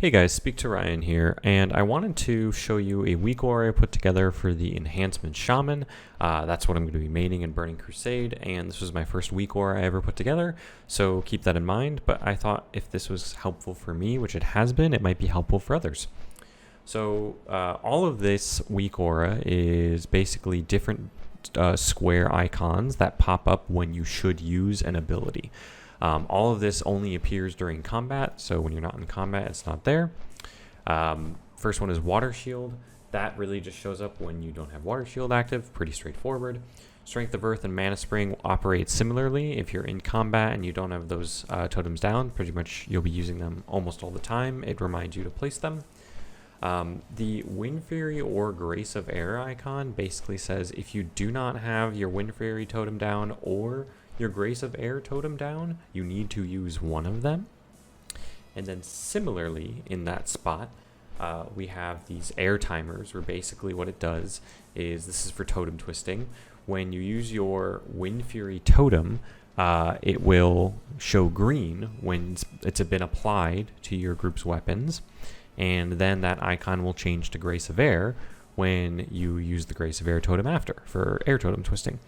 Hey guys, Speak to Ryan here, and I wanted to show you a Weakaura I put together for the Enhancement Shaman. That's what I'm going to be maining in Burning Crusade, and this was my first Weakaura I ever put together, so keep that in mind. But I thought if this was helpful for me, which it has been, it might be helpful for others. So all of this Weakaura is basically different square icons that pop up when you should use an ability. All of this only appears during combat, so when you're not in combat, it's not there. First one is Water Shield. That really just shows up when you don't have Water Shield active. Pretty straightforward. Strength of Earth and Mana Spring operate similarly. If you're in combat and you don't have those totems down, pretty much you'll be using them almost all the time. It reminds you to place them. The Wind Fury or Grace of Air icon basically says if you do not have your Wind Fury totem down or your Grace of Air totem down, you need to use one of them. And then similarly in that spot, we have these air timers where basically what it does is, this is for totem twisting. When you use your Wind Fury totem, it will show green when it's been applied to your group's weapons. And then that icon will change to Grace of Air when you use the Grace of Air totem after for air totem twisting.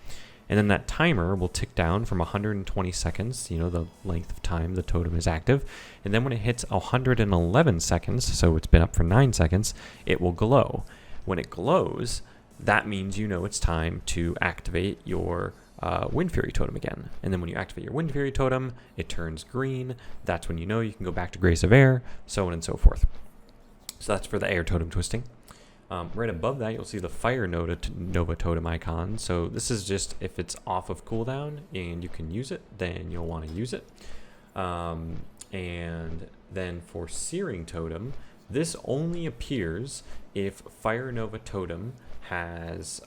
And then that timer will tick down from 120 seconds, you know, the length of time the totem is active. And then when it hits 111 seconds, so it's been up for 9 seconds, it will glow. When it glows, that means you know it's time to activate your Wind Fury totem again. And then when you activate your Wind Fury totem, it turns green. That's when you know you can go back to Grace of Air, so on and so forth. So that's for the air totem twisting. Right above that, you'll see the Fire Nova totem icon. So this is just if it's off of cooldown and you can use it, then you'll want to use it. And then for Searing Totem, this only appears if Fire Nova totem has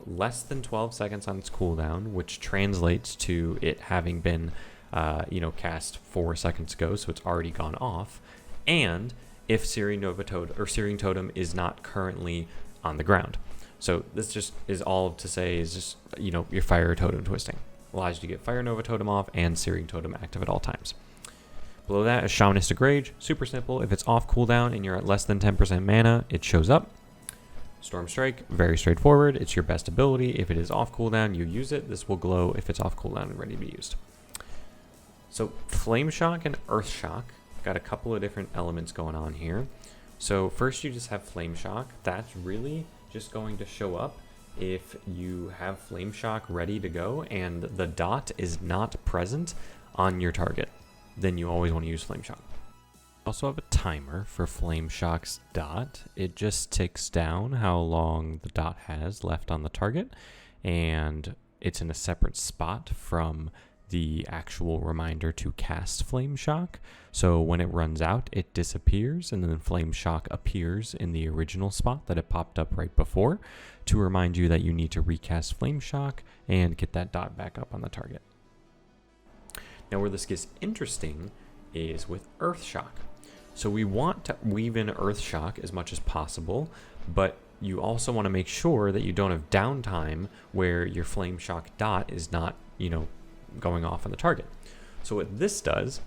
less than 12 seconds on its cooldown, which translates to it having been cast 4 seconds ago, so it's already gone off, and if Searing Totem is not currently on the ground. So this just is all to say is just, your Fire Totem twisting. Allows you to get Fire Nova Totem off and Searing Totem active at all times. Below that is Shamanistic Rage. Super simple. If it's off cooldown and you're at less than 10% mana, it shows up. Storm Strike, very straightforward. It's your best ability. If it is off cooldown, you use it. This will glow if it's off cooldown and ready to be used. So Flame Shock and Earth Shock. Got a couple of different elements going on here. So first you just have Flame Shock. That's really just going to show up if you have Flame Shock ready to go and the dot is not present on your target. Then you always want to use Flame Shock. Also have a timer for Flame Shock's dot. It just ticks down how long the dot has left on the target, and it's in a separate spot from the actual reminder to cast Flame Shock. So when it runs out, it disappears, and then Flame Shock appears in the original spot that it popped up right before to remind you that you need to recast Flame Shock and get that dot back up on the target. Now where this gets interesting is with Earth Shock. So we want to weave in Earth Shock as much as possible, but you also want to make sure that you don't have downtime where your Flame Shock dot is not, going off on the target. So what this does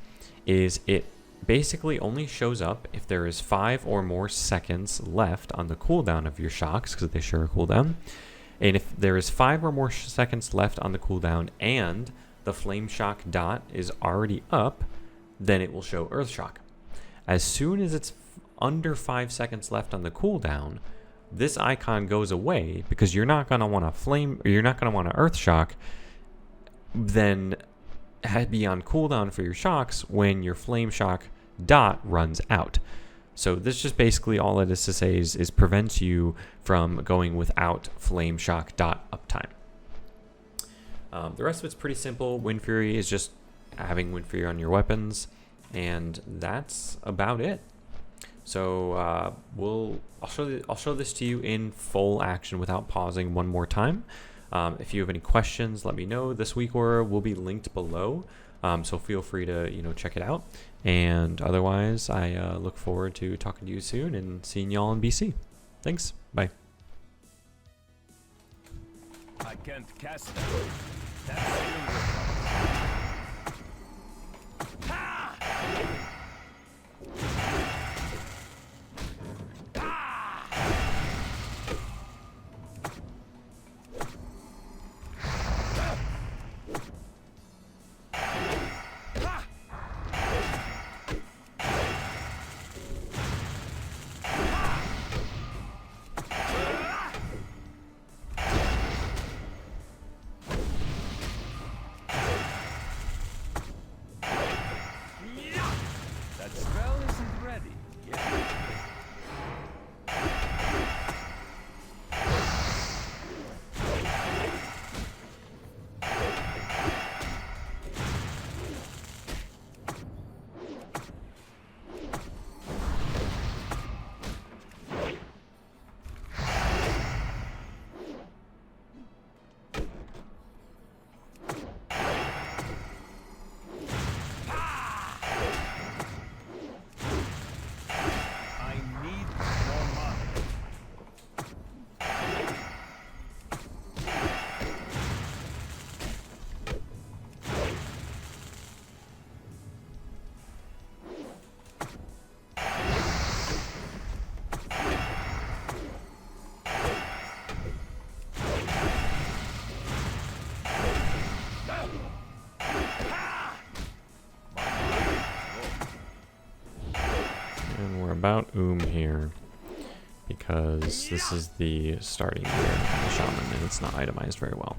is it basically only shows up if there is 5 or more seconds left on the cooldown of your shocks, because they share a cooldown. And if there is 5 or more seconds left on the cooldown and the Flame Shock dot is already up, then it will show Earth Shock. As soon as it's under 5 seconds left on the cooldown, this icon goes away because you're not going to want to Earth Shock then be on cooldown for your shocks when your Flame Shock dot runs out. So this just basically all it is to say is prevents you from going without Flame Shock dot uptime. The rest of it's pretty simple. Wind Fury is just having Wind Fury on your weapons, and that's about it. So I'll show this to you in full action without pausing one more time. If you have any questions, let me know. This Weakaura will be linked below, so feel free to check it out. And otherwise, I look forward to talking to you soon and seeing y'all in BC. Thanks. Bye. I can't cast that. And we're about here because this is the starting gear of the shaman and it's not itemized very well.